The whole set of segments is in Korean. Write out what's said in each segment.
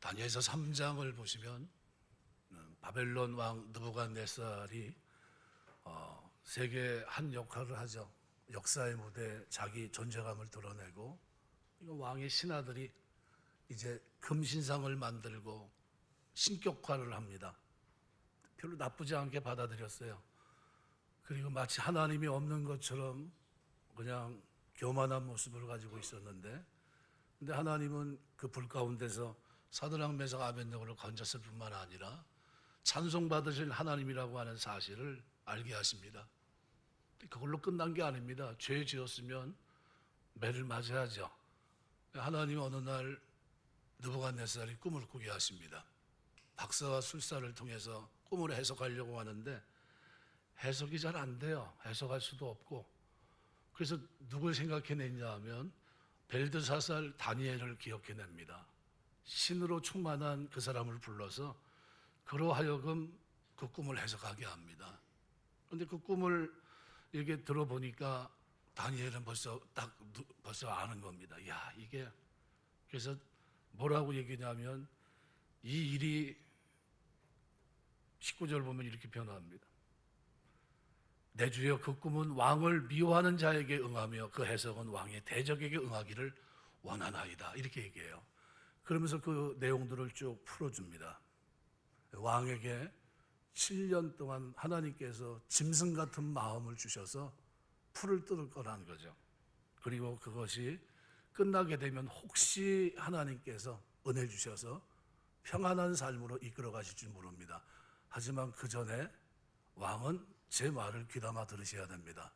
다니엘서 3장을 보시면 바벨론 왕 느부갓네살이 세계 한 역할을 하죠. 역사의 무대에 자기 존재감을 드러내고, 이거 왕의 신하들이 이제 금신상을 만들고 신격화를 합니다. 별로 나쁘지 않게 받아들였어요. 그리고 마치 하나님이 없는 것처럼 그냥 교만한 모습을 가지고 있었는데, 근데 하나님은 그 불 가운데서 사드락 메삭 아벳느고를 건졌을 뿐만 아니라 찬송받으실 하나님이라고 하는 사실을 알게 하십니다. 그걸로 끝난 게 아닙니다. 죄 지었으면 매를 맞아야죠. 하나님은 어느 날 느부갓네살이 꿈을 꾸게 하십니다. 박사와 술사를 통해서 꿈을 해석하려고 하는데 해석이 잘 안 돼요. 해석할 수도 없고. 그래서 누굴 생각해냈냐 하면 벨드사살 다니엘을 기억해냅니다. 신으로 충만한 그 사람을 불러서 그로 하여금 그 꿈을 해석하게 합니다. 그런데 그 꿈을 이렇게 들어보니까 다니엘은 벌써 아는 겁니다. 야, 이게. 그래서 뭐라고 얘기냐면 이 일이 19절 보면 이렇게 변화합니다. 내 주여, 그 꿈은 왕을 미워하는 자에게 응하며 그 해석은 왕의 대적에게 응하기를 원하나이다. 이렇게 얘기해요. 그러면서 그 내용들을 쭉 풀어줍니다. 왕에게 7년 동안 하나님께서 짐승 같은 마음을 주셔서 풀을 뜯을 거라는 거죠. 그리고 그것이 끝나게 되면 혹시 하나님께서 은혜 주셔서 평안한 삶으로 이끌어 가실 줄 모릅니다. 하지만 그 전에 왕은 제 말을 귀담아 들으셔야 됩니다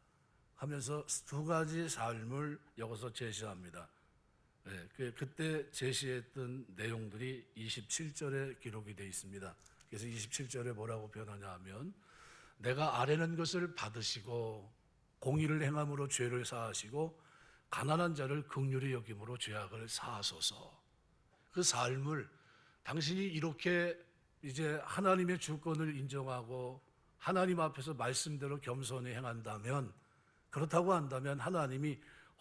하면서 두 가지 삶을 여기서 제시합니다. 네, 그때 제시했던 내용들이 27절에 기록이 되어 있습니다. 그래서 27절에 뭐라고 변하냐 하면, 내가 아뢰는 것을 받으시고 공의를 행함으로 죄를 사하시고 가난한 자를 긍휼히 여김으로 죄악을 사하소서. 그 삶을 당신이 이렇게 이제 하나님의 주권을 인정하고 하나님 앞에서 말씀대로 겸손히 행한다면, 그렇다고 한다면 하나님이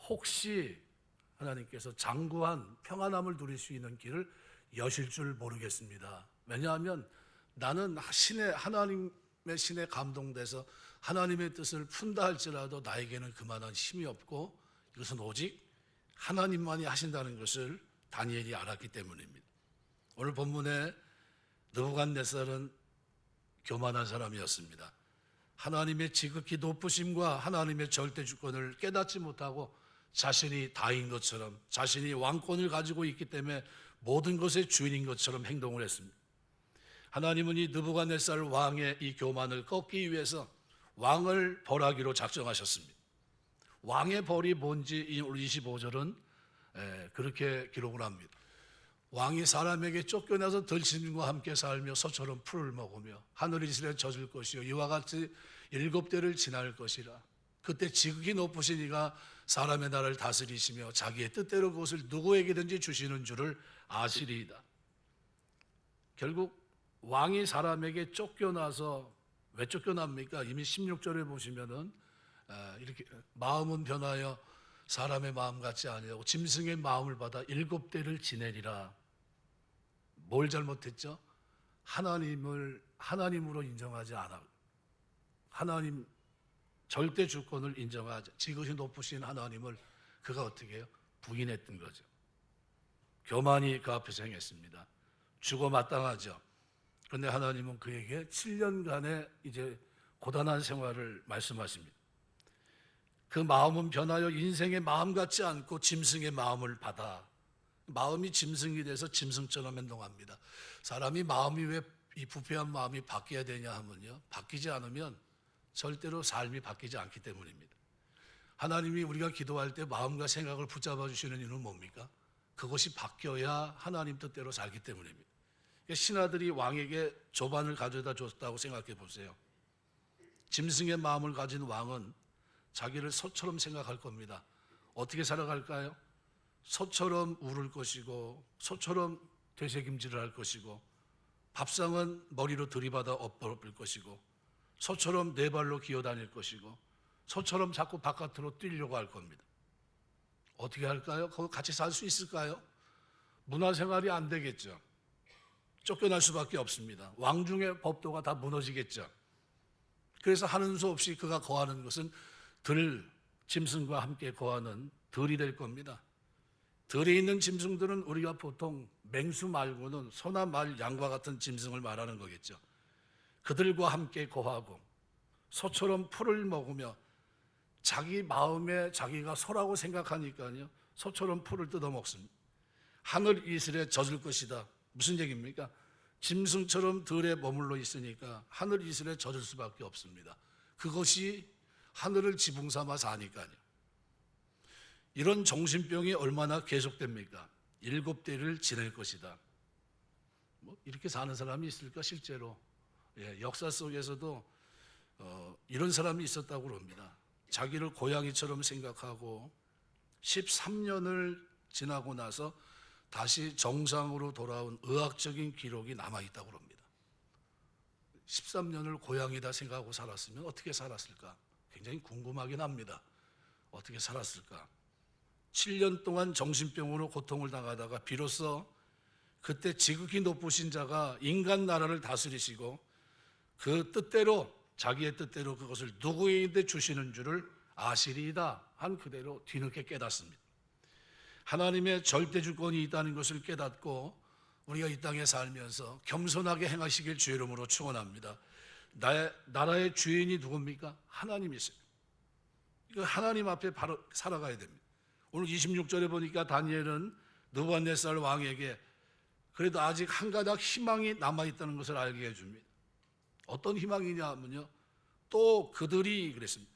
혹시 하나님께서 장구한 평안함을 누릴 수 있는 길을 여실 줄 모르겠습니다. 왜냐하면 나는 하나님의 신에 감동돼서 하나님의 뜻을 푼다 할지라도 나에게는 그만한 힘이 없고 이것은 오직 하나님만이 하신다는 것을 다니엘이 알았기 때문입니다. 오늘 본문에 느부갓네살은 교만한 사람이었습니다. 하나님의 지극히 높으심과 하나님의 절대 주권을 깨닫지 못하고 자신이 다인 것처럼, 자신이 왕권을 가지고 있기 때문에 모든 것의 주인인 것처럼 행동을 했습니다. 하나님은 이 느부갓네살 왕의 이 교만을 꺾기 위해서 왕을 벌하기로 작정하셨습니다. 왕의 벌이 뭔지 오늘 25절은 그렇게 기록을 합니다. 왕이 사람에게 쫓겨나서 들짐승과 함께 살며 소처럼 풀을 먹으며 하늘 이슬에 젖을 것이요 이와 같이 7대를 지날 것이라. 그때 지극히 높으신 이가 사람의 나라를 다스리시며 자기의 뜻대로 그것을 누구에게든지 주시는 줄을 아시리이다. 결국 왕이 사람에게 쫓겨나서, 왜 쫓겨납니까? 이미 16절에 보시면은 이렇게 마음은 변하여 사람의 마음 같지 아니하고 짐승의 마음을 받아 7대를 지내리라. 뭘 잘못했죠? 하나님으로 인정하지 않아. 하나님 절대 주권을 인정하지, 지극히 높으신 하나님을 그가 어떻게 해요? 부인했던 거죠. 교만이 그 앞에서 행했습니다. 죽어 마땅하죠. 그런데 하나님은 그에게 7년간의 이제 고단한 생활을 말씀하십니다. 그 마음은 변하여 인생의 마음 같지 않고 짐승의 마음을 받아. 마음이 짐승이 돼서 짐승처럼 행동합니다. 사람이 마음이 왜 이 부패한 마음이 바뀌어야 되냐 하면요, 바뀌지 않으면 절대로 삶이 바뀌지 않기 때문입니다. 하나님이 우리가 기도할 때 마음과 생각을 붙잡아 주시는 이유는 뭡니까? 그것이 바뀌어야 하나님 뜻대로 살기 때문입니다. 신하들이 왕에게 조반을 가져다 줬다고 생각해 보세요. 짐승의 마음을 가진 왕은 자기를 소처럼 생각할 겁니다. 어떻게 살아갈까요? 소처럼 울을 것이고 소처럼 되새김질을 할 것이고 밥상은 머리로 들이받아 엎어볼 것이고 소처럼 네 발로 기어다닐 것이고 소처럼 자꾸 바깥으로 뛰려고 할 겁니다. 어떻게 할까요? 거기 같이 살 수 있을까요? 문화생활이 안 되겠죠. 쫓겨날 수밖에 없습니다. 왕중의 법도가 다 무너지겠죠. 그래서 하는 수 없이 그가 거하는 것은 짐승과 함께 거하는 들이 될 겁니다. 들에 있는 짐승들은 우리가 보통 맹수 말고는 소나 말, 양과 같은 짐승을 말하는 거겠죠. 그들과 함께 거하고 소처럼 풀을 먹으며 자기 마음에 자기가 소라고 생각하니까요, 소처럼 풀을 뜯어먹습니다. 하늘 이슬에 젖을 것이다. 무슨 얘기입니까? 짐승처럼 들에 머물러 있으니까 하늘 이슬에 젖을 수밖에 없습니다. 그것이 하늘을 지붕 삼아 사니까요. 이런 정신병이 얼마나 계속됩니까? 7대를 지낼 것이다. 이렇게 사는 사람이 있을까 실제로? 역사 속에서도 이런 사람이 있었다고 합니다. 자기를 고양이처럼 생각하고 13년을 지나고 나서 다시 정상으로 돌아온 의학적인 기록이 남아있다고 합니다. 13년을 고양이다 생각하고 살았으면 어떻게 살았을까? 굉장히 궁금하긴 합니다. 어떻게 살았을까? 7년 동안 정신병으로 고통을 당하다가 비로소 그때 지극히 높으신 자가 인간 나라를 다스리시고 그 뜻대로, 자기의 뜻대로 그것을 누구에게 주시는 줄을 아시리이다 한 그대로 뒤늦게 깨닫습니다. 하나님의 절대 주권이 있다는 것을 깨닫고 우리가 이 땅에 살면서 겸손하게 행하시길 주의 이름으로 축원합니다. 나라의 주인이 누굽니까? 하나님이세요. 하나님 앞에 바로 살아가야 됩니다. 오늘 26절에 보니까 다니엘은 느부갓네살 왕에게 그래도 아직 한 가닥 희망이 남아있다는 것을 알게 해줍니다. 어떤 희망이냐 하면요, 또 그들이 그랬습니다.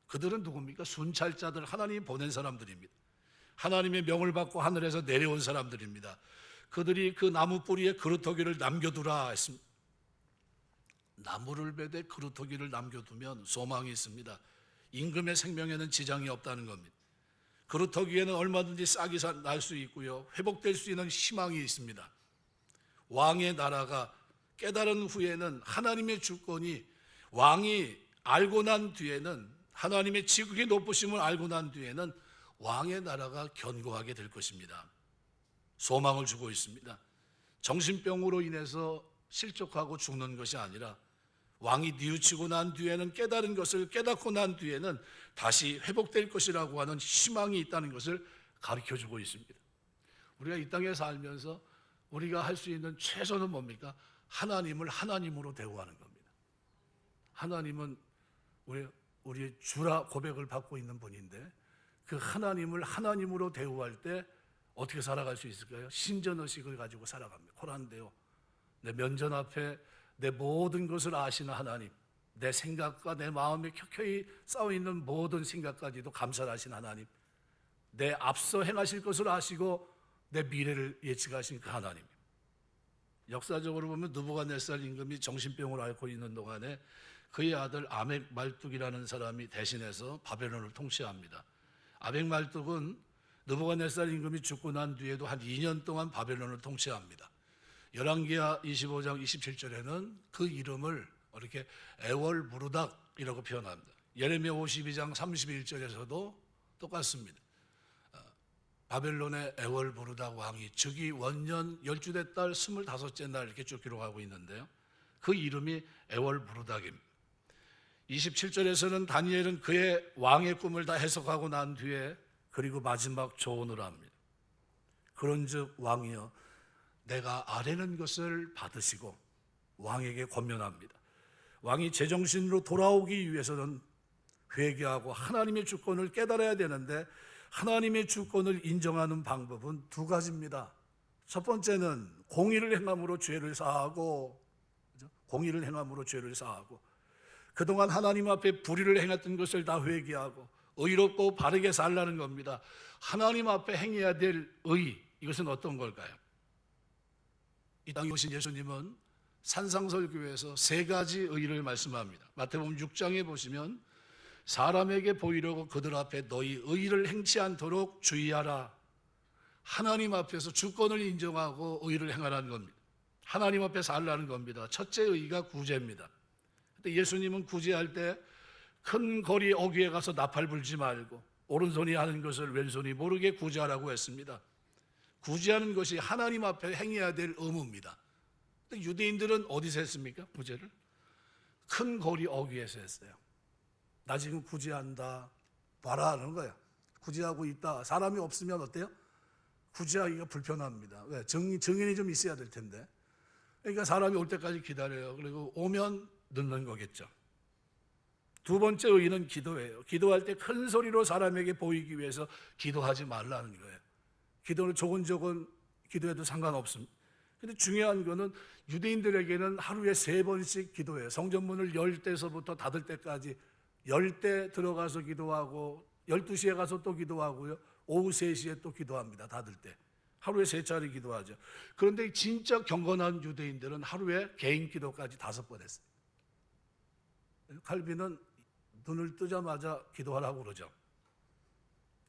그들은 누굽니까? 순찰자들, 하나님이 보낸 사람들입니다. 하나님의 명을 받고 하늘에서 내려온 사람들입니다. 그들이 그 나무 뿌리에 그루터기를 남겨두라 했습니다. 나무를 베되 그루터기를 남겨두면 소망이 있습니다. 임금의 생명에는 지장이 없다는 겁니다. 그루터기에는 얼마든지 싹이 날 수 있고요, 회복될 수 있는 희망이 있습니다. 왕의 나라가 깨달은 후에는 하나님의 주권이, 왕이 알고 난 뒤에는, 하나님의 지극히 높으심을 알고 난 뒤에는 왕의 나라가 견고하게 될 것입니다. 소망을 주고 있습니다. 정신병으로 인해서 실족하고 죽는 것이 아니라 왕이 뉘우치고 난 뒤에는, 깨달은 것을 깨닫고 난 뒤에는 다시 회복될 것이라고 하는 희망이 있다는 것을 가르쳐주고 있습니다. 우리가 이 땅에 살면서 우리가 할 수 있는 최소는 뭡니까? 하나님을 하나님으로 대우하는 겁니다. 하나님은 우리의 주라 고백을 받고 있는 분인데 그 하나님을 하나님으로 대우할 때 어떻게 살아갈 수 있을까요? 신전의식을 가지고 살아갑니다. 코란데요, 내 면전 앞에 내 모든 것을 아시는 하나님, 내 생각과 내 마음에 켜켜이 쌓여있는 모든 생각까지도 감찰하신 하나님, 내 앞서 행하실 것을 아시고 내 미래를 예측하신 그 하나님. 역사적으로 보면 느부갓네살 임금이 정신병을 앓고 있는 동안에 그의 아들 아멕말뚝이라는 사람이 대신해서 바벨론을 통치합니다. 아멕말뚝은 느부갓네살 임금이 죽고 난 뒤에도 한 2년 동안 바벨론을 통치합니다. 열왕기하 25장 27절에는 그 이름을 이렇게 에월무르닥이라고 표현합니다. 예레미야 52장 31절에서도 똑같습니다. 바벨론의 에월무르닥 왕이 즉위 원년 12대 달 25째 날 이렇게 쭉 기록하고 있는데요, 그 이름이 에월무르닥입니다. 27절에서는 다니엘은 그의 왕의 꿈을 다 해석하고 난 뒤에 그리고 마지막 조언을 합니다. 그런즉 왕이여, 내가 아뢰는 것을 받으시고 왕에게 권면합니다. 왕이 제정신으로 돌아오기 위해서는 회개하고 하나님의 주권을 깨달아야 되는데 하나님의 주권을 인정하는 방법은 두 가지입니다. 첫 번째는 공의를 행함으로 죄를 사하고, 공의를 행함으로 죄를 사하고, 그동안 하나님 앞에 불의를 행했던 것을 다 회개하고 의롭고 바르게 살라는 겁니다. 하나님 앞에 행해야 될 의, 이것은 어떤 걸까요? 이 땅에 오신 예수님은 산상설교에서 세 가지 의를 말씀합니다. 마태복음 6장에 보시면 사람에게 보이려고 그들 앞에 너희 의를 행치 않도록 주의하라. 하나님 앞에서 주권을 인정하고 의를 행하라는 겁니다. 하나님 앞에 살라는 겁니다. 첫째 의가 구제입니다. 근데 예수님은 구제할 때 큰 거리 어귀에 가서 나팔 불지 말고 오른손이 하는 것을 왼손이 모르게 구제하라고 했습니다. 구제하는 것이 하나님 앞에 행해야 될 의무입니다. 근데 유대인들은 어디서 했습니까? 구제를 큰 거리 어귀에서 했어요. 나 지금 구제한다 봐라 하는 거예요. 구제하고 있다. 사람이 없으면 어때요? 구제하기가 불편합니다. 왜? 정인이 좀 있어야 될 텐데. 그러니까 사람이 올 때까지 기다려요. 그리고 오면 늦는 거겠죠. 두 번째 의의는 기도예요. 기도할 때 큰 소리로 사람에게 보이기 위해서 기도하지 말라는 거예요. 기도는 조곤조곤 기도해도 상관없습니다. 근데 중요한 거는 유대인들에게는 하루에 3번씩 기도해요. 성전문을 열 때서부터 닫을 때까지 열 때 들어가서 기도하고 12시에 가서 또 기도하고요. 오후 3시에 또 기도합니다. 닫을 때. 하루에 3차례 기도하죠. 그런데 진짜 경건한 유대인들은 하루에 개인 기도까지 5번 했어요. 칼빈은 눈을 뜨자마자 기도하라고 그러죠.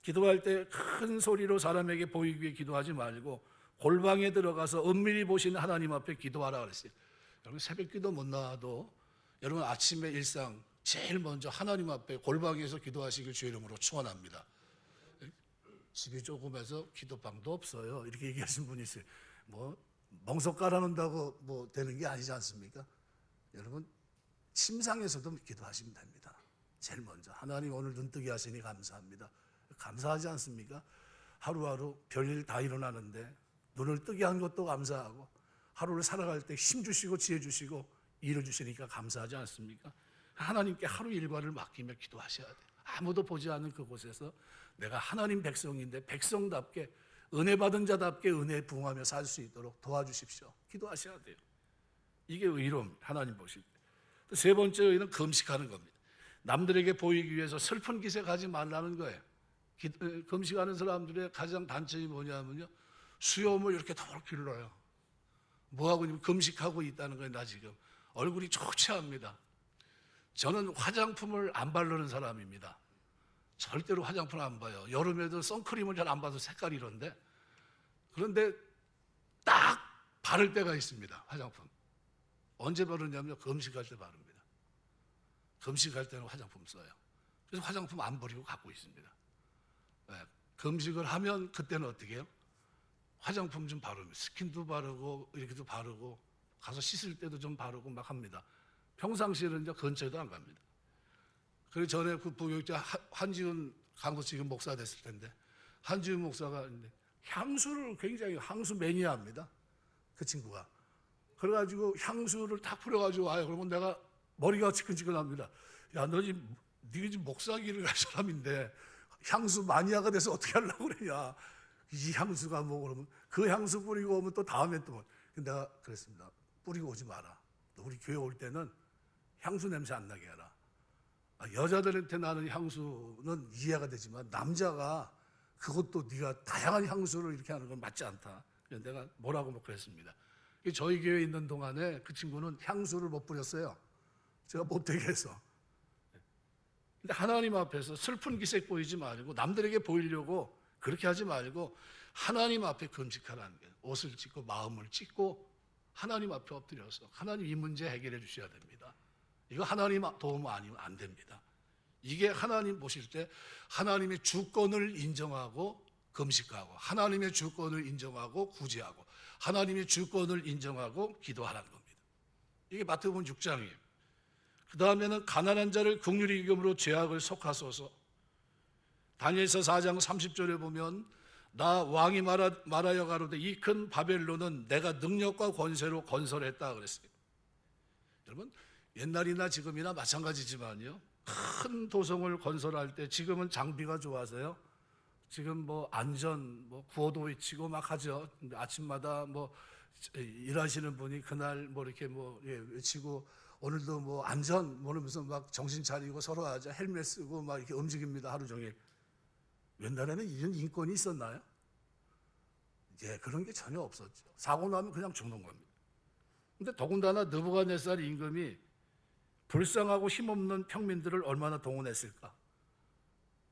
기도할 때 큰 소리로 사람에게 보이기 위해 기도하지 말고 골방에 들어가서 은밀히 보시는 하나님 앞에 기도하라 그랬어요. 여러분 새벽 기도 못 나와도 여러분 아침의 일상 제일 먼저 하나님 앞에 골방에서 기도하시길 주의 이름으로 축원합니다. 집이 조금해서 기도방도 없어요. 이렇게 얘기하신 분이 있어요. 뭐 멍석 깔아놓는다고 뭐 되는 게 아니지 않습니까? 여러분 침상에서도 기도하시면 됩니다. 제일 먼저 하나님 오늘 눈뜨게 하시니 감사합니다. 감사하지 않습니까? 하루하루 별일 다 일어나는데 눈을 뜨게 한 것도 감사하고 하루를 살아갈 때 힘 주시고 지혜 주시고 일을 주시니까 감사하지 않습니까? 하나님께 하루 일과를 맡기며 기도하셔야 돼요. 아무도 보지 않는 그곳에서 내가 하나님 백성인데 백성답게 은혜 받은 자답게 은혜에 부응하며 살 수 있도록 도와주십시오. 기도하셔야 돼요. 이게 의로움, 하나님 보실 때. 세 번째 의는 금식하는 겁니다. 남들에게 보이기 위해서 슬픈 기색하지 말라는 거예요. 금식하는 사람들의 가장 단점이 뭐냐면요, 수염을 이렇게 더 길러요. 뭐하고 금식하고 있다는 거예요. 나 지금 얼굴이 초췌합니다. 저는 화장품을 안 바르는 사람입니다. 절대로 화장품을 안 봐요. 여름에도 선크림을 잘 안 봐서 색깔이 이런데, 그런데 딱 바를 때가 있습니다. 화장품 언제 바르냐면 금식할 때 바릅니다. 금식할 때는 화장품 써요. 그래서 화장품 안 버리고 갖고 있습니다. 네, 금식을 하면 그때는 어떻게 해요? 화장품 좀 바르면 스킨도 바르고 이렇게도 바르고 가서 씻을 때도 좀 바르고 막 합니다. 평상시에는 이제 근처에도 안 갑니다. 그리고 전에 그 부교육자 한지훈 강도 지금 목사 됐을 텐데, 한지훈 목사가 향수를 굉장히 향수 매니아입니다. 그 친구가. 그래가지고 향수를 탁 뿌려가지고 와요. 그러면 내가 머리가 지끈지끈합니다. 야, 너 지금 네가 지금 목사기를 갈 사람인데 향수 마니아가 돼서 어떻게 하려고 그러냐. 이 향수가 뭐 그러면 그 향수 뿌리고 오면 또 다음에 또 내가 그랬습니다. 뿌리고 오지 마라. 우리 교회 올 때는 향수 냄새 안 나게 해라. 여자들한테 나는 향수는 이해가 되지만 남자가 그것도 네가 다양한 향수를 이렇게 하는 건 맞지 않다. 내가 뭐라고 뭐 그랬습니다. 저희 교회에 있는 동안에 그 친구는 향수를 못 뿌렸어요. 제가 못되게 해서. 근데 하나님 앞에서 슬픈 기색 보이지 말고 남들에게 보이려고 그렇게 하지 말고 하나님 앞에 금식하라는 거예요. 옷을 찢고 마음을 찢고 하나님 앞에 엎드려서 하나님 이 문제 해결해 주셔야 됩니다. 이거 하나님 도움 아니면 안 됩니다. 이게 하나님 보실 때 하나님의 주권을 인정하고 금식하고 하나님의 주권을 인정하고 구제하고 하나님의 주권을 인정하고 기도하라는 겁니다. 이게 마태복음 6장이에요. 그 다음에는 가난한 자를 긍휼히 여김으로 죄악을 속하소서. 다니엘서 4장 30절에 보면 나 왕이 말하여 가로되 이 큰 바벨론은 내가 능력과 권세로 건설했다 그랬어요. 여러분 옛날이나 지금이나 마찬가지지만요, 큰 도성을 건설할 때 지금은 장비가 좋아서요, 지금 뭐 안전 뭐 구호도 외치고 막 하죠. 아침마다 뭐 일하시는 분이 그날 뭐 이렇게 뭐 외치고 오늘도 뭐 안전 모르면서 막 정신 차리고 서로 하자 헬멧 쓰고 막 이렇게 움직입니다. 하루 종일. 옛날에는 이런 인권이 있었나요? 그런 게 전혀 없었죠. 사고 나면 그냥 죽는 겁니다. 근데 더군다나 느부갓네살 임금이 불쌍하고 힘없는 평민들을 얼마나 동원했을까?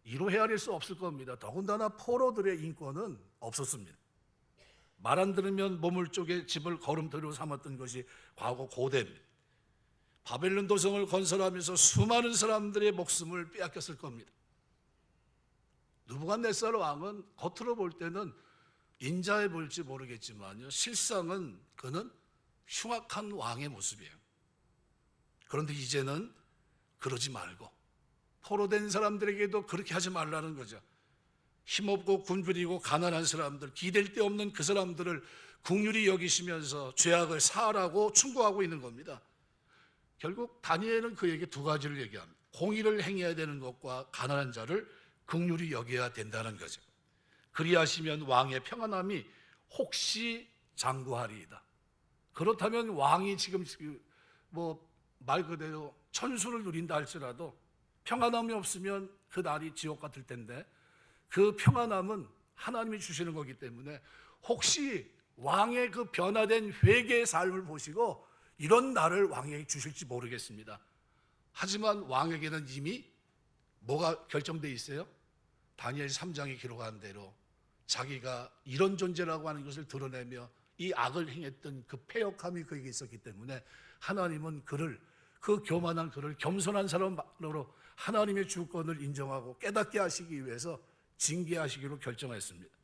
이로 헤아릴 수 없을 겁니다. 더군다나 포로들의 인권은 없었습니다. 말 안 들으면 몸을 쪼개 집을 걸음돌이로 삼았던 것이 과거 고대입니다. 바벨론 도성을 건설하면서 수많은 사람들의 목숨을 빼앗겼을 겁니다. 느부갓네살 왕은 겉으로 볼 때는 인자해 볼지 모르겠지만요, 실상은 그는 흉악한 왕의 모습이에요. 그런데 이제는 그러지 말고 포로된 사람들에게도 그렇게 하지 말라는 거죠. 힘없고 굶주리고 가난한 사람들, 기댈 데 없는 그 사람들을 긍휼히 여기시면서 죄악을 사하라고 충고하고 있는 겁니다. 결국 다니엘은 그에게 두 가지를 얘기합니다. 공의를 행해야 되는 것과 가난한 자를 긍휼히 여겨야 된다는 거죠. 그리하시면 왕의 평안함이 혹시 장구하리이다. 그렇다면 왕이 지금 말 그대로 천수를 누린다 할지라도 평안함이 없으면 그 날이 지옥 같을 텐데, 그 평안함은 하나님이 주시는 거기 때문에 혹시 왕의 그 변화된 회개의 삶을 보시고 이런 날을 왕에게 주실지 모르겠습니다. 하지만 왕에게는 이미 뭐가 결정되어 있어요? 다니엘 3장에 기록한 대로 자기가 이런 존재라고 하는 것을 드러내며 이 악을 행했던 그 패역함이 그에게 있었기 때문에 하나님은 그를, 그 교만한 그를 겸손한 사람으로 하나님의 주권을 인정하고 깨닫게 하시기 위해서 징계하시기로 결정했습니다.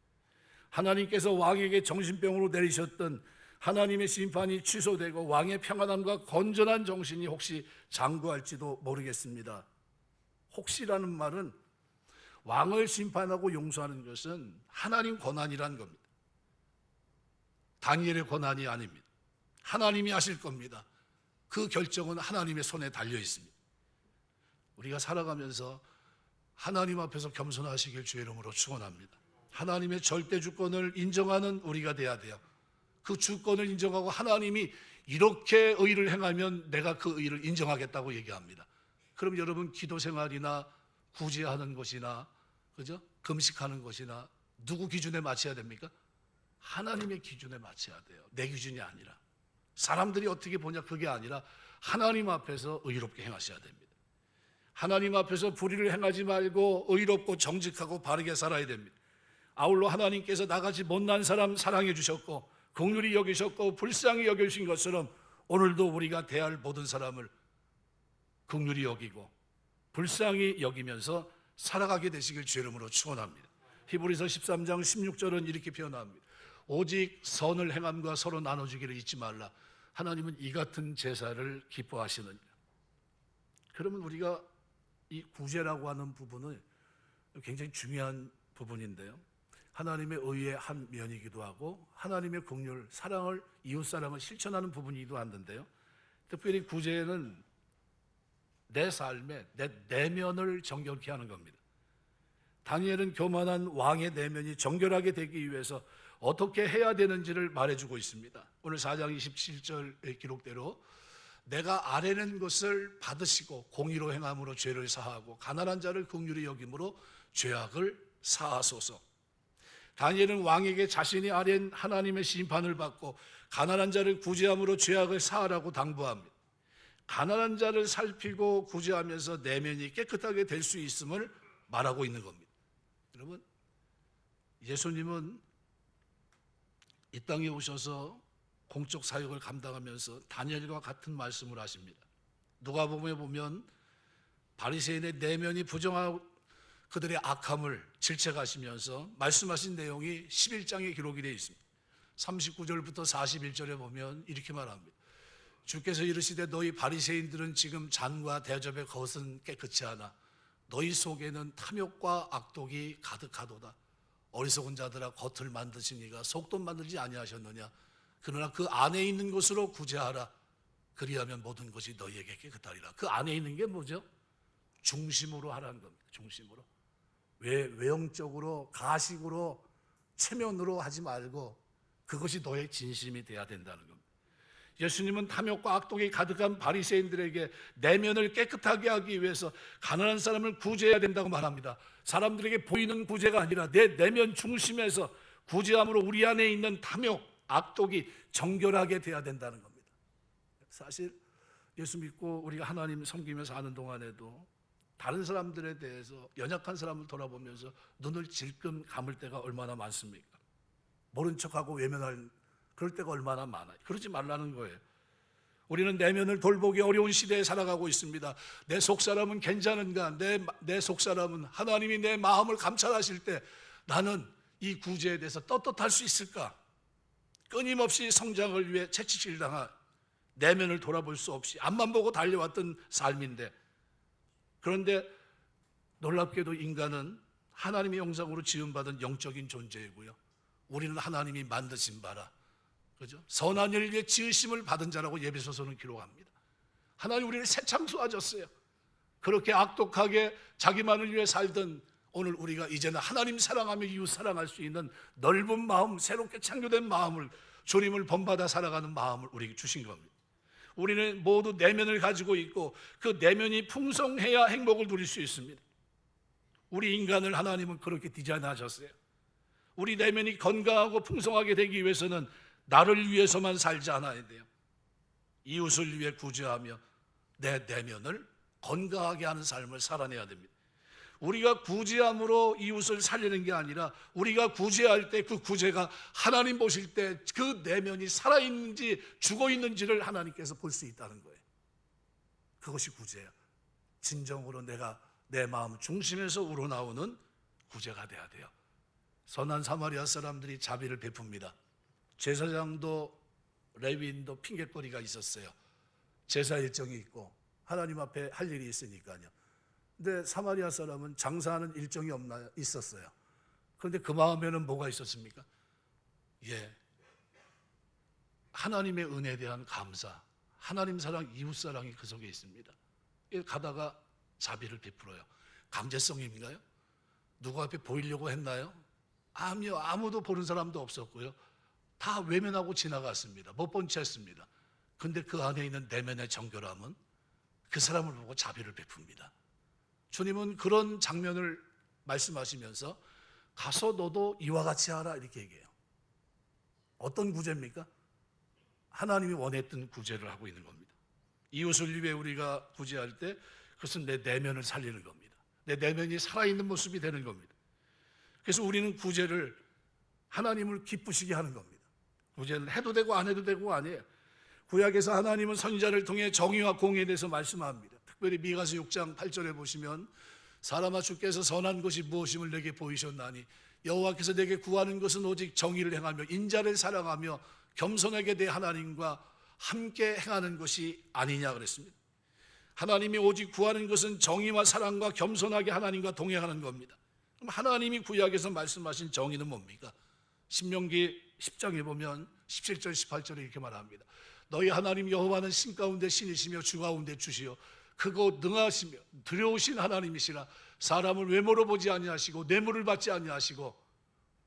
하나님께서 왕에게 정신병으로 내리셨던 하나님의 심판이 취소되고 왕의 평안함과 건전한 정신이 혹시 장구할지도 모르겠습니다. 혹시라는 말은 왕을 심판하고 용서하는 것은 하나님 권한이라는 겁니다. 다니엘의 권한이 아닙니다. 하나님이 하실 겁니다. 그 결정은 하나님의 손에 달려 있습니다. 우리가 살아가면서 하나님 앞에서 겸손하시길 주의 이름으로 축원합니다. 하나님의 절대 주권을 인정하는 우리가 돼야 돼요. 그 주권을 인정하고 하나님이 이렇게 의를 행하면 내가 그 의를 인정하겠다고 얘기합니다. 그럼 여러분 기도 생활이나 구제하는 것이나 그죠? 금식하는 것이나 누구 기준에 맞춰야 됩니까? 하나님의 기준에 맞춰야 돼요. 내 기준이 아니라. 사람들이 어떻게 보냐 그게 아니라 하나님 앞에서 의롭게 행하셔야 됩니다. 하나님 앞에서 불의를 행하지 말고 의롭고 정직하고 바르게 살아야 됩니다. 아울러 하나님께서 나같이 못난 사람 사랑해 주셨고 긍휼히 여기셨고 불쌍히 여기신 것처럼 오늘도 우리가 대할 모든 사람을 긍휼히 여기고 불쌍히 여기면서 살아가게 되시길 주의 이름으로 축원합니다. 히브리서 13장 16절은 이렇게 표현합니다. 오직 선을 행함과 서로 나눠주기를 잊지 말라. 하나님은 이 같은 제사를 기뻐하시느니라. 그러면 우리가 이 구제라고 하는 부분은 굉장히 중요한 부분인데요, 하나님의 의의 한 면이기도 하고 하나님의 긍휼, 사랑을, 이웃사랑을 실천하는 부분이기도 한데요, 특별히 구제는 내 삶에 내 내면을 정결케 하는 겁니다. 다니엘은 교만한 왕의 내면이 정결하게 되기 위해서 어떻게 해야 되는지를 말해주고 있습니다. 오늘 4장 27절의 기록대로 내가 아뢰는 것을 받으시고 공의로 행함으로 죄를 사하고 가난한 자를 긍휼히 여김으로 죄악을 사하소서. 다니엘은 왕에게 자신이 아뢰는 하나님의 심판을 받고 가난한 자를 구제함으로 죄악을 사하라고 당부합니다. 가난한 자를 살피고 구제하면서 내면이 깨끗하게 될 수 있음을 말하고 있는 겁니다. 여러분, 예수님은 이 땅에 오셔서 공적 사역을 감당하면서 다니엘과 같은 말씀을 하십니다. 누가복음에 보면 바리새인의 내면이 부정하고 그들의 악함을 질책하시면서 말씀하신 내용이 11장에 기록이 되어 있습니다. 39절부터 41절에 보면 이렇게 말합니다. 주께서 이르시되 너희 바리새인들은 지금 잔과 대접의 겉은 깨끗이 하나 너희 속에는 탐욕과 악독이 가득하도다. 어리석은 자들아, 겉을 만드시니가 속도 만들지 아니하셨느냐. 그러나 그 안에 있는 것으로 구제하라. 그리하면 모든 것이 너희에게 깨끗하리라. 그 안에 있는 게 뭐죠? 중심으로 하라는 겁니다. 중심으로. 외형적으로 가식으로 체면으로 하지 말고 그것이 너의 진심이 돼야 된다는 겁니다. 예수님은 탐욕과 악독이 가득한 바리새인들에게 내면을 깨끗하게 하기 위해서 가난한 사람을 구제해야 된다고 말합니다. 사람들에게 보이는 구제가 아니라 내 내면 중심에서 구제함으로 우리 안에 있는 탐욕, 악독이 정결하게 돼야 된다는 겁니다. 사실 예수 믿고 우리가 하나님 섬기면서 하는 동안에도 다른 사람들에 대해서 연약한 사람을 돌아보면서 눈을 질끔 감을 때가 얼마나 많습니까? 모른 척하고 외면할 그럴 때가 얼마나 많아요. 그러지 말라는 거예요. 우리는 내면을 돌보기 어려운 시대에 살아가고 있습니다. 내 속사람은 괜찮은가? 내 속사람은 하나님이 내 마음을 감찰하실 때 나는 이 구제에 대해서 떳떳할 수 있을까? 끊임없이 성장을 위해 채찍질 당한 내면을 돌아볼 수 없이 앞만 보고 달려왔던 삶인데, 그런데 놀랍게도 인간은 하나님의 형상으로 지음받은 영적인 존재이고요, 우리는 하나님이 만드신 바라, 그죠? 선한 일 위해 지으심을 받은 자라고 예배소서는 기록합니다. 하나님 우리를 새 창조하셨어요. 그렇게 악독하게 자기만을 위해 살던 오늘 우리가 이제는 하나님 사랑하며 이웃 사랑할 수 있는 넓은 마음, 새롭게 창조된 마음을, 주님을 본받아 살아가는 마음을 우리에게 주신 겁니다. 우리는 모두 내면을 가지고 있고 그 내면이 풍성해야 행복을 누릴 수 있습니다. 우리 인간을 하나님은 그렇게 디자인하셨어요. 우리 내면이 건강하고 풍성하게 되기 위해서는 나를 위해서만 살지 않아야 돼요. 이웃을 위해 구제하며 내 내면을 건강하게 하는 삶을 살아내야 됩니다. 우리가 구제함으로 이웃을 살리는 게 아니라 우리가 구제할 때 그 구제가 하나님 보실 때 그 내면이 살아있는지 죽어있는지를 하나님께서 볼 수 있다는 거예요. 그것이 구제예요. 진정으로 내가 내 마음 중심에서 우러나오는 구제가 돼야 돼요. 선한 사마리아 사람들이 자비를 베풉니다. 제사장도 레위인도 핑계거리가 있었어요. 제사 일정이 있고 하나님 앞에 할 일이 있으니까요. 근데 사마리아 사람은 장사하는 일정이 없나요? 있었어요. 그런데 그 마음에는 뭐가 있었습니까? 하나님의 은혜에 대한 감사, 하나님 사랑, 이웃 사랑이 그 속에 있습니다. 가다가 자비를 베풀어요. 강제성인가요? 누구 앞에 보이려고 했나요? 아니요, 아무도 보는 사람도 없었고요, 다 외면하고 지나갔습니다. 못 본 채 했습니다. 근데 그 안에 있는 내면의 정결함은 그 사람을 보고 자비를 베풉니다. 주님은 그런 장면을 말씀하시면서 가서 너도 이와 같이 하라 이렇게 얘기해요. 어떤 구제입니까? 하나님이 원했던 구제를 하고 있는 겁니다. 이웃을 위해 우리가 구제할 때 그것은 내 내면을 살리는 겁니다. 내 내면이 살아있는 모습이 되는 겁니다. 그래서 우리는 구제를 하나님을 기쁘시게 하는 겁니다. 구제는 해도 되고 안 해도 되고 아니에요. 구약에서 하나님은 선지자를 통해 정의와 공의에 대해서 말씀합니다. 특별히 미가서 6장 8절에 보시면 사람아 주께서 선한 것이 무엇임을 내게 보이셨나니 여호와께서 내게 구하는 것은 오직 정의를 행하며 인자를 사랑하며 겸손하게 대 하나님과 함께 행하는 것이 아니냐 그랬습니다. 하나님이 오직 구하는 것은 정의와 사랑과 겸손하게 하나님과 동행하는 겁니다. 그럼 하나님이 구약에서 말씀하신 정의는 뭡니까? 신명기 10장에 보면 17절 18절에 이렇게 말합니다. 너희 하나님 여호와는 신 가운데 신이시며 주 가운데 주시요 크고 능하시며 두려우신 하나님이시라. 사람을 외모로 보지 아니하시고 뇌물을 받지 아니하시고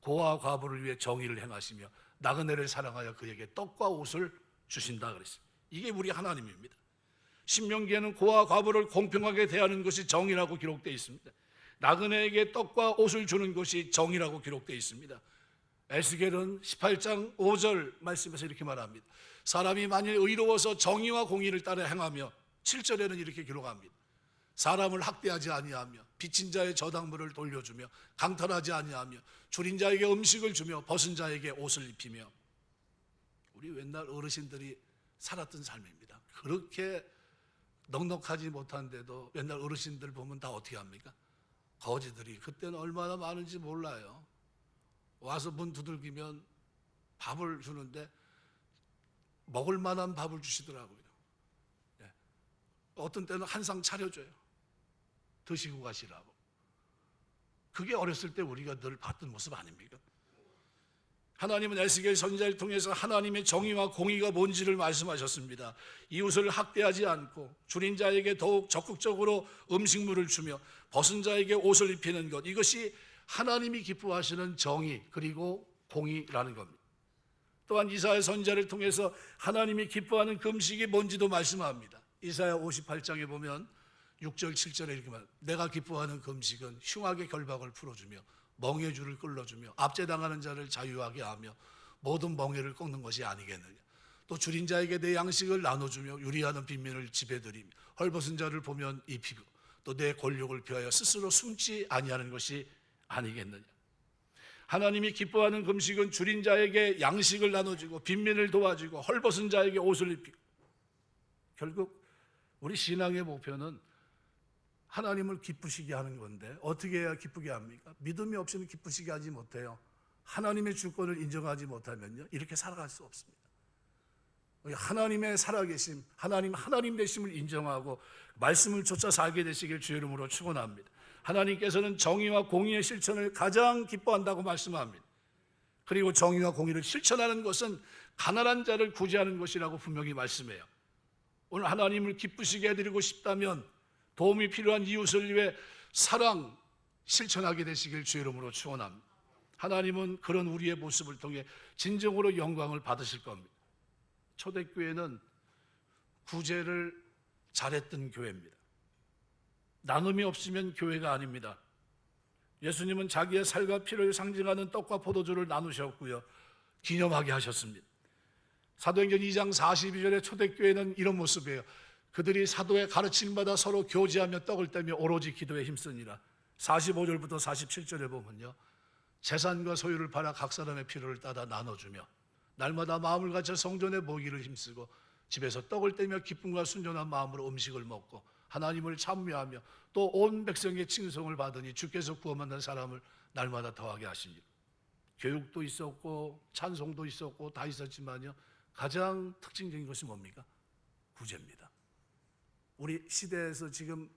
고아 과부를 위해 정의를 행하시며 나그네를 사랑하여 그에게 떡과 옷을 주신다 그랬습니다. 이게 우리 하나님입니다. 신명기에는 고아 과부를 공평하게 대하는 것이 정의라고 기록되어 있습니다. 나그네에게 떡과 옷을 주는 것이 정의라고 기록되어 있습니다. 에스겔은 18장 5절 말씀에서 이렇게 말합니다. 사람이 만일 의로워서 정의와 공의를 따라 행하며 7절에는 이렇게 기록합니다. 사람을 학대하지 아니하며 빚진 자의 저당물을 돌려주며 강탈하지 아니하며 줄인 자에게 음식을 주며 벗은 자에게 옷을 입히며. 우리 옛날 어르신들이 살았던 삶입니다. 그렇게 넉넉하지 못한데도 옛날 어르신들 보면 다 어떻게 합니까? 거지들이 그때는 얼마나 많은지 몰라요. 와서 문 두들기면 밥을 주는데 먹을 만한 밥을 주시더라고요. 어떤 때는 한 상 차려줘요. 드시고 가시라고. 그게 어렸을 때 우리가 늘 봤던 모습 아닙니까? 하나님은 에스겔 선지자를 통해서 하나님의 정의와 공의가 뭔지를 말씀하셨습니다. 이웃을 학대하지 않고 줄인 자에게 더욱 적극적으로 음식물을 주며 벗은 자에게 옷을 입히는 것, 이것이 하나님이 기뻐하시는 정의 그리고 공의라는 겁니다. 또한 이사야 선지자를 통해서 하나님이 기뻐하는 금식이 뭔지도 말씀합니다. 이사야 58장에 보면 6절 7절에 이렇게 말합니다. 내가 기뻐하는 금식은 흉악의 결박을 풀어주며 멍에 줄을 끌어주며 압제당하는 자를 자유하게 하며 모든 멍에를 꺾는 것이 아니겠느냐. 또 줄인 자에게 내 양식을 나눠주며 유리하는 빈민을 지배드리며 헐벗은 자를 보면 입히고 또 내 권력을 피하여 스스로 숨지 아니하는 것이 아니겠느냐. 하나님이 기뻐하는 금식은 줄인 자에게 양식을 나눠주고 빈민을 도와주고 헐벗은 자에게 옷을 입히고. 결국 우리 신앙의 목표는 하나님을 기쁘시게 하는 건데 어떻게 해야 기쁘게 합니까? 믿음이 없이는 기쁘시게 하지 못해요. 하나님의 주권을 인정하지 못하면요, 이렇게 살아갈 수 없습니다. 하나님의 살아계심, 하나님 되심을 인정하고 말씀을 쫓아 살게 되시길 주의 이름으로 축원합니다. 하나님께서는 정의와 공의의 실천을 가장 기뻐한다고 말씀합니다. 그리고 정의와 공의를 실천하는 것은 가난한 자를 구제하는 것이라고 분명히 말씀해요. 오늘 하나님을 기쁘시게 해드리고 싶다면 도움이 필요한 이웃을 위해 사랑 실천하게 되시길 주의 이름으로 축원합니다. 하나님은 그런 우리의 모습을 통해 진정으로 영광을 받으실 겁니다. 초대교회는 구제를 잘했던 교회입니다. 나눔이 없으면 교회가 아닙니다. 예수님은 자기의 살과 피를 상징하는 떡과 포도주를 나누셨고요, 기념하게 하셨습니다. 사도행전 2장 42절에 초대교회는 이런 모습이에요. 그들이 사도의 가르침마다 서로 교제하며 떡을 떼며 오로지 기도에 힘쓰니라. 45절부터 47절에 보면요, 재산과 소유를 팔아 각 사람의 필요를 따다 나눠주며 날마다 마음을 갖춰 성전에 모이기를 힘쓰고 집에서 떡을 떼며 기쁨과 순전한 마음으로 음식을 먹고 하나님을 찬미하며 또 온 백성의 칭송을 받으니 주께서 구원 만난 사람을 날마다 더하게 하시니라. 교육도 있었고 찬송도 있었고 다 있었지만요, 가장 특징적인 것이 뭡니까? 구제입니다. 우리 시대에서 지금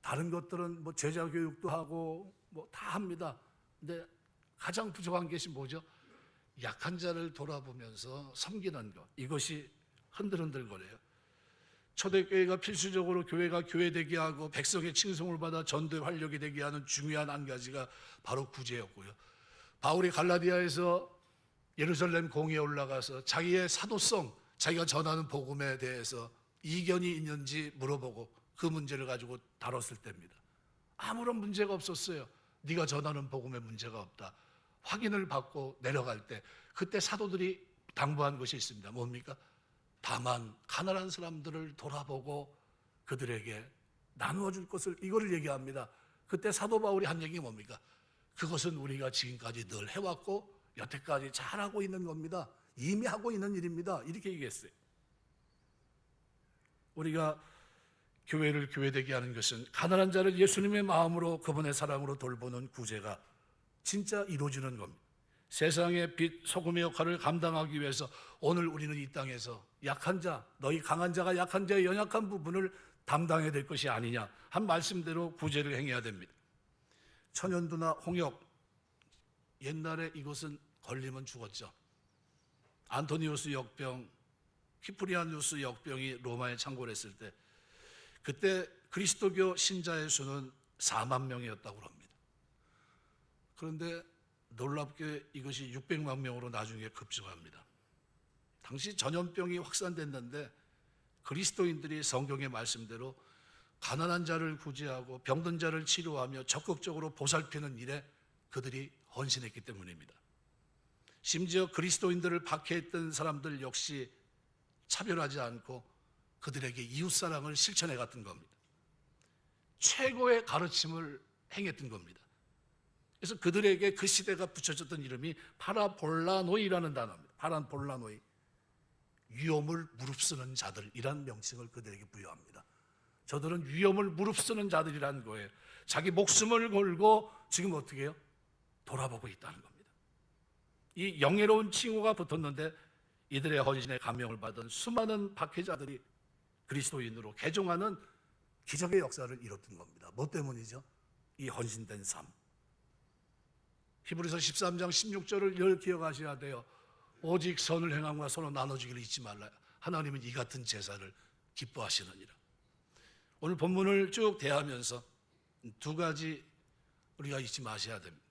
다른 것들은 뭐 제자 교육도 하고 뭐 다 합니다. 근데 가장 부족한 것이 뭐죠? 약한 자를 돌아보면서 섬기는 것, 이것이 흔들흔들거려요. 초대교회가 필수적으로 교회가 교회되게 하고 백성의 칭송을 받아 전도의 활력이 되게 하는 중요한 한 가지가 바로 구제였고요. 바울이 갈라디아에서 예루살렘 공회에 올라가서 자기의 사도성, 자기가 전하는 복음에 대해서 이견이 있는지 물어보고 그 문제를 가지고 다뤘을 때입니다. 아무런 문제가 없었어요. 네가 전하는 복음에 문제가 없다. 확인을 받고 내려갈 때 그때 사도들이 당부한 것이 있습니다. 뭡니까? 다만 가난한 사람들을 돌아보고 그들에게 나누어 줄 것을, 이거를 얘기합니다. 그때 사도 바울이 한 얘기가 뭡니까? 그것은 우리가 지금까지 늘 해왔고 여태까지 잘하고 있는 겁니다. 이미 하고 있는 일입니다. 이렇게 얘기했어요. 우리가 교회를 교회되게 하는 것은 가난한 자를 예수님의 마음으로 그분의 사랑으로 돌보는 구제가 진짜 이루어지는 겁니다. 세상의 빛, 소금의 역할을 감당하기 위해서 오늘 우리는 이 땅에서 약한 자, 너희 강한 자가 약한 자의 연약한 부분을 담당해야 될 것이 아니냐 한 말씀대로 구제를 행해야 됩니다. 천연두나 홍역, 옛날에 이것은 걸리면 죽었죠. 안토니우스 역병, 키프리아누스 역병이 로마에 창궐했을 때 그때 그리스도교 신자의 수는 4만 명이었다고 합니다. 그런데 놀랍게 이것이 600만 명으로 나중에 급증합니다. 당시 전염병이 확산됐는데 그리스도인들이 성경의 말씀대로 가난한 자를 구제하고 병든 자를 치료하며 적극적으로 보살피는 일에 그들이 헌신했기 때문입니다. 심지어 그리스도인들을 박해했던 사람들 역시 차별하지 않고 그들에게 이웃사랑을 실천해 갔던 겁니다. 최고의 가르침을 행했던 겁니다. 그래서 그들에게 그 시대가 붙여졌던 이름이 파라볼라노이라는 단어입니다. 파라볼라노이, 위험을 무릅쓰는 자들이란 명칭을 그들에게 부여합니다. 저들은 위험을 무릅쓰는 자들이라는 거예요. 자기 목숨을 걸고 지금 어떻게 해요? 돌아보고 있다는 겁니다. 이 영예로운 칭호가 붙었는데 이들의 헌신에 감명을 받은 수많은 박해자들이 그리스도인으로 개종하는 기적의 역사를 이뤘던 겁니다. 뭐 때문이죠? 이 헌신된 삶. 히브리서 13장 16절을 늘 기억하셔야 돼요. 오직 선을 행함과 서로 나눠주기를 잊지 말라. 하나님은 이 같은 제사를 기뻐하시느니라. 오늘 본문을 쭉 대하면서 두 가지 우리가 잊지 마셔야 됩니다.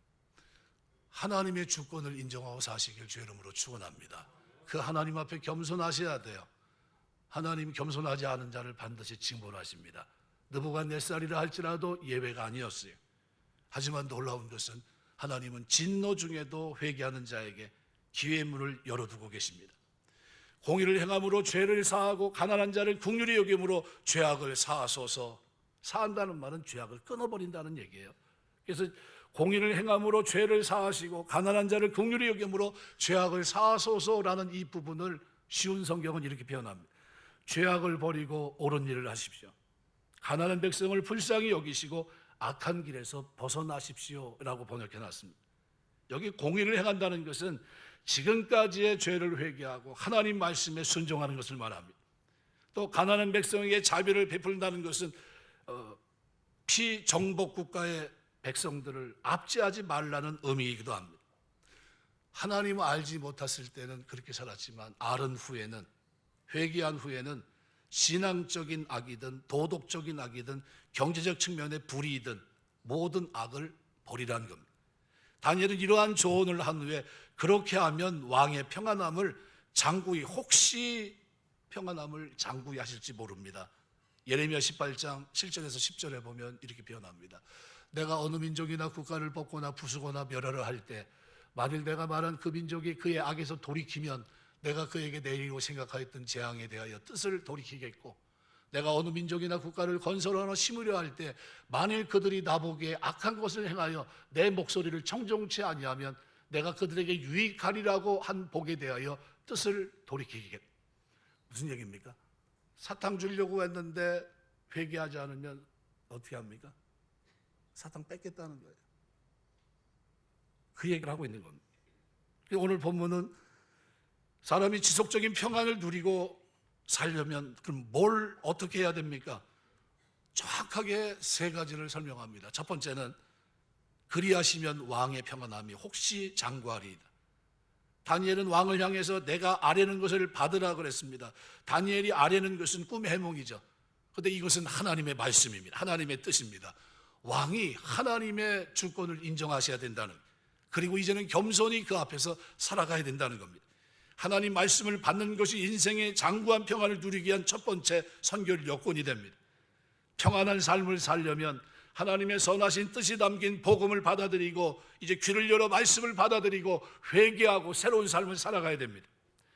하나님의 주권을 인정하고 사시길 주의 이름으로 축원합니다. 그 하나님 앞에 겸손하셔야 돼요. 하나님 겸손하지 않은 자를 반드시 징벌하십니다. 느부갓네살이라 할지라도 예외가 아니었어요. 하지만 놀라운 것은 하나님은 진노 중에도 회개하는 자에게 기회의 문을 열어두고 계십니다. 공의를 행함으로 죄를 사하고 가난한 자를 긍휼히 여김으로 죄악을 사하소서. 사한다는 말은 죄악을 끊어버린다는 얘기예요. 그래서 공의를 행함으로 죄를 사하시고 가난한 자를 긍휼히 여김으로 죄악을 사하소서라는 이 부분을 쉬운 성경은 이렇게 표현합니다. 죄악을 버리고 옳은 일을 하십시오. 가난한 백성을 불쌍히 여기시고 악한 길에서 벗어나십시오 라고 번역해놨습니다. 여기 공의를 행한다는 것은 지금까지의 죄를 회개하고 하나님 말씀에 순종하는 것을 말합니다. 또 가난한 백성에게 자비를 베푼다는 것은 피정복 국가의 백성들을 압제하지 말라는 의미이기도 합니다. 하나님을 알지 못했을 때는 그렇게 살았지만 알은 후에는, 회개한 후에는 신앙적인 악이든 도덕적인 악이든 경제적 측면의 불이든 모든 악을 버리라는 겁니다. 다니엘은 이러한 조언을 한 후에 그렇게 하면 왕의 평안함을 장구히, 혹시 평안함을 장구히 하실지 모릅니다. 예레미야 18장 7절에서 10절에 보면 이렇게 표현합니다. 내가 어느 민족이나 국가를 뽑거나 부수거나 멸하려 할 때 만일 내가 말한 그 민족이 그의 악에서 돌이키면 내가 그에게 내리고 생각하였던 재앙에 대하여 뜻을 돌이키겠고, 내가 어느 민족이나 국가를 건설하거나 심으려 할 때 만일 그들이 나보기에 악한 것을 행하여 내 목소리를 청종치 아니하면 내가 그들에게 유익하리라고 한 복에 대하여 뜻을 돌이키겠다. 무슨 얘기입니까? 사탕 주려고 했는데 회개하지 않으면 어떻게 합니까? 사탕 뺏겠다는 거예요. 그 얘기를 하고 있는 겁니다. 오늘 본문은 사람이 지속적인 평안을 누리고 살려면 그럼 뭘 어떻게 해야 됩니까? 정확하게 세 가지를 설명합니다. 첫 번째는 그리하시면 왕의 평안함이 혹시 장구하리이다. 다니엘은 왕을 향해서 내가 아뢰는 것을 받으라 그랬습니다. 다니엘이 아뢰는 것은 꿈의 해몽이죠. 그런데 이것은 하나님의 말씀입니다. 하나님의 뜻입니다. 왕이 하나님의 주권을 인정하셔야 된다는, 그리고 이제는 겸손히 그 앞에서 살아가야 된다는 겁니다. 하나님 말씀을 받는 것이 인생의 장구한 평안을 누리기 위한 첫 번째 선결 여건이 됩니다. 평안한 삶을 살려면 하나님의 선하신 뜻이 담긴 복음을 받아들이고 이제 귀를 열어 말씀을 받아들이고 회개하고 새로운 삶을 살아가야 됩니다.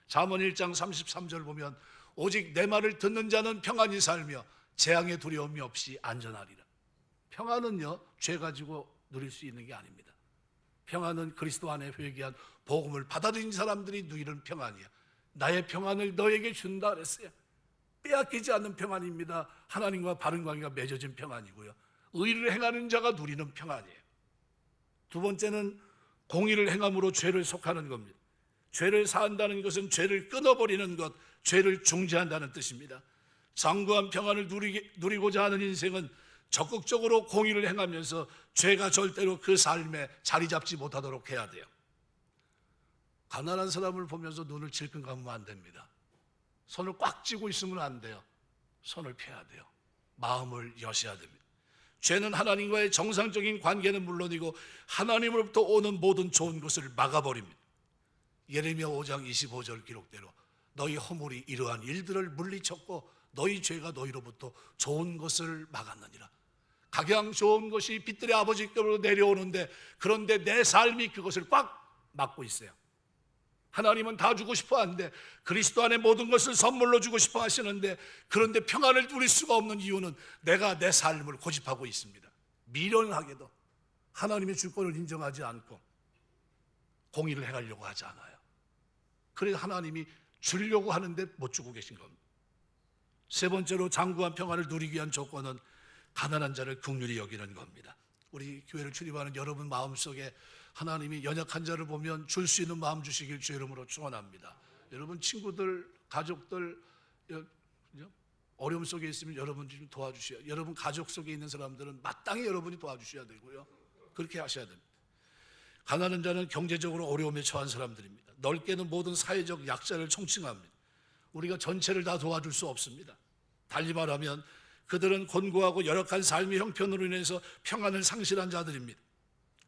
잠언 1장 33절 보면 오직 내 말을 듣는 자는 평안히 살며 재앙의 두려움이 없이 안전하리라. 평안은요, 죄 가지고 누릴 수 있는 게 아닙니다. 평안은 그리스도 안에 회개한 복음을 받아들인 사람들이 누리는 평안이야. 나의 평안을 너에게 준다 그랬어요. 빼앗기지 않는 평안입니다. 하나님과 바른 관계가 맺어진 평안이고요. 의를 행하는 자가 누리는 평안이에요. 두 번째는 공의를 행함으로 죄를 속하는 겁니다. 죄를 사한다는 것은 죄를 끊어버리는 것, 죄를 중지한다는 뜻입니다. 장구한 평안을 누리고자 하는 인생은 적극적으로 공의를 행하면서 죄가 절대로 그 삶에 자리 잡지 못하도록 해야 돼요. 가난한 사람을 보면서 눈을 질끈 감으면 안 됩니다. 손을 꽉 쥐고 있으면 안 돼요. 손을 펴야 돼요. 마음을 여셔야 됩니다. 죄는 하나님과의 정상적인 관계는 물론이고 하나님으로부터 오는 모든 좋은 것을 막아버립니다. 예레미야 5장 25절 기록대로 너희 허물이 이러한 일들을 물리쳤고 너희 죄가 너희로부터 좋은 것을 막았느니라. 각양 좋은 것이 빛들의 아버지께로 내려오는데 그런데 내 삶이 그것을 꽉 막고 있어요. 하나님은 다 주고 싶어 하는데, 그리스도 안에 모든 것을 선물로 주고 싶어 하시는데, 그런데 평안을 누릴 수가 없는 이유는 내가 내 삶을 고집하고 있습니다. 미련하게도 하나님의 주권을 인정하지 않고 공의를 행하려고 하지 않아요. 그래서 하나님이 주려고 하는데 못 주고 계신 겁니다. 세 번째로 장구한 평안을 누리기 위한 조건은 가난한 자를 긍휼히 여기는 겁니다. 우리 교회를 출입하는 여러분 마음속에 하나님이 연약한 자를 보면 줄 수 있는 마음 주시길 주 이름으로 축원합니다. 여러분 친구들, 가족들 어려움 속에 있으면 여러분이 좀 도와주셔야, 여러분 가족 속에 있는 사람들은 마땅히 여러분이 도와주셔야 되고요. 그렇게 하셔야 됩니다. 가난한 자는 경제적으로 어려움에 처한 사람들입니다. 넓게는 모든 사회적 약자를 총칭합니다. 우리가 전체를 다 도와줄 수 없습니다. 달리 말하면 그들은 곤고하고 열악한 삶의 형편으로 인해서 평안을 상실한 자들입니다.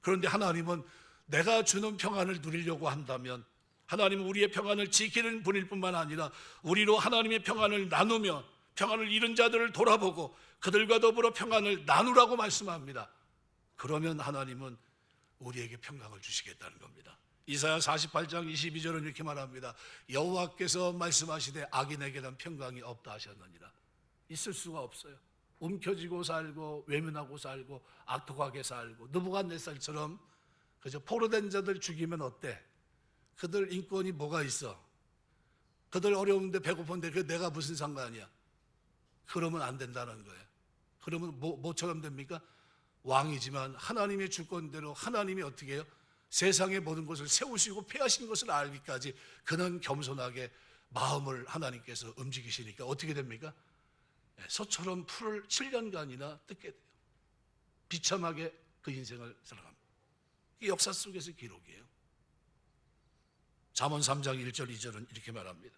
그런데 하나님은 내가 주는 평안을 누리려고 한다면 하나님은 우리의 평안을 지키는 분일 뿐만 아니라 우리로 하나님의 평안을 나누며 평안을 잃은 자들을 돌아보고 그들과 더불어 평안을 나누라고 말씀합니다. 그러면 하나님은 우리에게 평강을 주시겠다는 겁니다. 이사야 48장 22절은 이렇게 말합니다. 여호와께서 말씀하시되 악인에게는 평강이 없다 하셨느니라. 있을 수가 없어요. 움켜쥐고 살고 외면하고 살고 악독하게 살고 느부갓네살처럼 그저 포로된 자들 죽이면 어때? 그들 인권이 뭐가 있어? 그들 어려운데 배고픈데 그 내가 무슨 상관이야? 그러면 안 된다는 거예요. 그러면 뭐처럼 됩니까? 왕이지만 하나님의 주권대로 하나님이 어떻게 해요? 세상의 모든 것을 세우시고 폐하신 것을 알기까지 그는 겸손하게 마음을 하나님께서 움직이시니까 어떻게 됩니까? 소처럼 풀을 7년간이나 뜯게 돼요. 비참하게 그 인생을 살아갑니다. 이 역사 속에서 기록이에요. 잠언 3장 1절 2절은 이렇게 말합니다.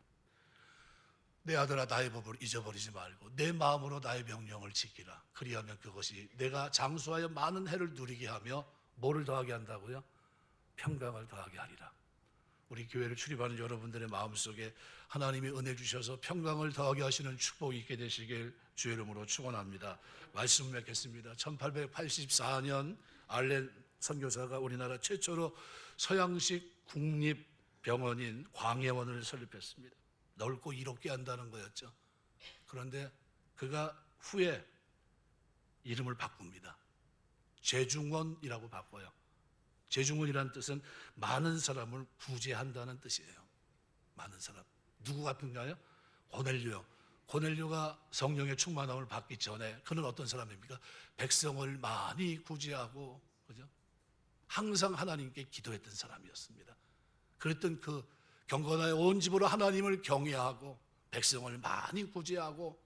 내 아들아 나의 법을 잊어버리지 말고 내 마음으로 나의 명령을 지키라. 그리하면 그것이 내가 장수하여 많은 해를 누리게 하며 뭐를 더하게 한다고요? 평강을 더하게 하리라. 우리 교회를 출입하는 여러분들의 마음속에 하나님이 은혜 주셔서 평강을 더하게 하시는 축복이 있게 되시길 주의 이름으로 축원합니다. 말씀 맺겠습니다. 1884년 알렌 선교사가 우리나라 최초로 서양식 국립병원인 광해원을 설립했습니다. 넓고 이롭게 한다는 거였죠. 그런데 그가 후에 이름을 바꿉니다. 재중원이라고 바꿔요. 재중원이라는 뜻은 많은 사람을 구제한다는 뜻이에요. 많은 사람. 누구 같은가요? 고넬료. 고넬료가 성령의 충만함을 받기 전에 그는 어떤 사람입니까? 백성을 많이 구제하고, 그죠? 항상 하나님께 기도했던 사람이었습니다. 그랬던 그 경건하여 온 집으로 하나님을 경외하고 백성을 많이 구제하고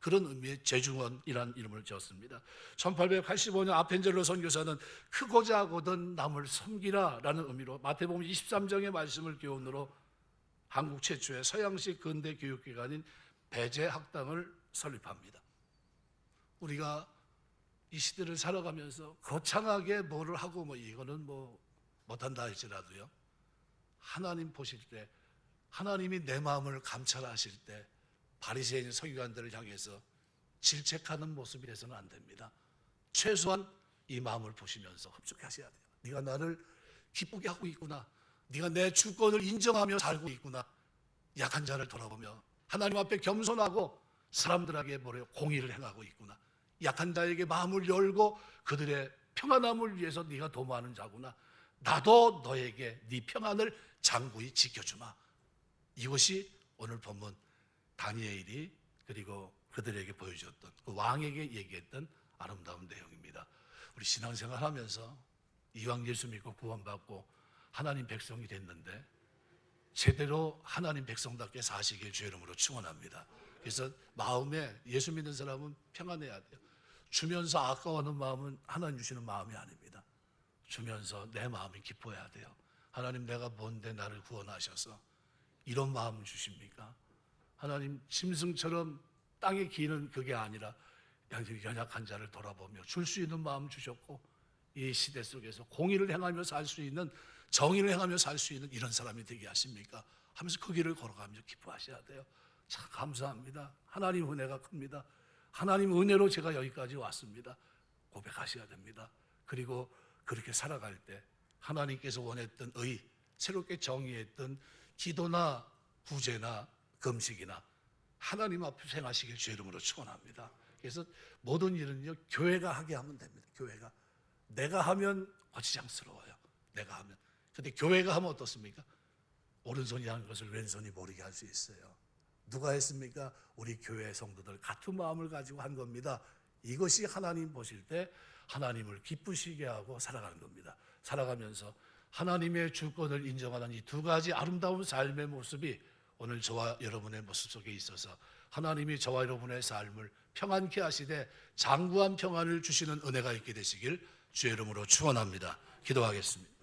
그런 의미의 재중원이라는 이름을 지었습니다. 1885년 아펜젤로 선교사는 크고 작거든 남을 섬기라 라는 의미로 마태복음 23장의 말씀을 교훈으로 한국 최초의 서양식 근대 교육기관인 배제학당을 설립합니다. 우리가 이 시대를 살아가면서 거창하게 뭐를 하고 이거는 못한다 할지라도요, 하나님 보실 때, 하나님이 내 마음을 감찰하실 때 바리새인 서기관들을 향해서 질책하는 모습이 돼서는 안 됩니다. 최소한 이 마음을 보시면서 흡족하셔야 돼요. 네가 나를 기쁘게 하고 있구나. 네가 내 주권을 인정하며 살고 있구나. 약한 자를 돌아보며 하나님 앞에 겸손하고 사람들에게 공의를 행하고 있구나. 약한 자에게 마음을 열고 그들의 평안함을 위해서 네가 도모하는 자구나. 나도 너에게 네 평안을 장구히 지켜주마. 이것이 오늘 본문 다니엘이 그리고 그들에게 보여줬던, 그 왕에게 얘기했던 아름다운 내용입니다. 우리 신앙생활 하면서 이왕 예수 믿고 구원받고 하나님 백성이 됐는데 제대로 하나님 백성답게 사시길 주의 이름으로 축원합니다. 그래서 마음에 예수 믿는 사람은 평안해야 돼요. 주면서 아까워하는 마음은 하나님 주시는 마음이 아닙니다. 주면서 내 마음이 기뻐해야 돼요. 하나님, 내가 뭔데 나를 구원하셔서 이런 마음을 주십니까? 하나님, 짐승처럼 땅에 기는 그게 아니라 연약한 자를 돌아보며 줄 수 있는 마음 주셨고, 이 시대 속에서 공의를 행하며 살 수 있는, 정의를 행하며 살 수 있는 이런 사람이 되게 하십니까? 하면서 그 길을 걸어가며 기뻐하셔야 돼요. 참 감사합니다. 하나님 은혜가 큽니다. 하나님 은혜로 제가 여기까지 왔습니다. 고백하셔야 됩니다. 그리고 그렇게 살아갈 때 하나님께서 원했던 의, 새롭게 정의했던 기도나 구제나 금식이나 하나님 앞에 행하시길 주의 이름으로 축원합니다. 그래서 모든 일은요, 교회가 하게 하면 됩니다. 교회가. 내가 하면 거치장스러워요. 내가 하면. 근데 교회가 하면 어떻습니까? 오른손이 하는 것을 왼손이 모르게 할 수 있어요. 누가 했습니까? 우리 교회 성도들 같은 마음을 가지고 한 겁니다. 이것이 하나님 보실 때 하나님을 기쁘시게 하고 살아가는 겁니다. 살아가면서 하나님의 주권을 인정하는 이 두 가지 아름다운 삶의 모습이 오늘 저와 여러분의 모습 속에 있어서 하나님이 저와 여러분의 삶을 평안케 하시되 장구한 평안을 주시는 은혜가 있게 되시길 주의 이름으로 축원합니다. 기도하겠습니다.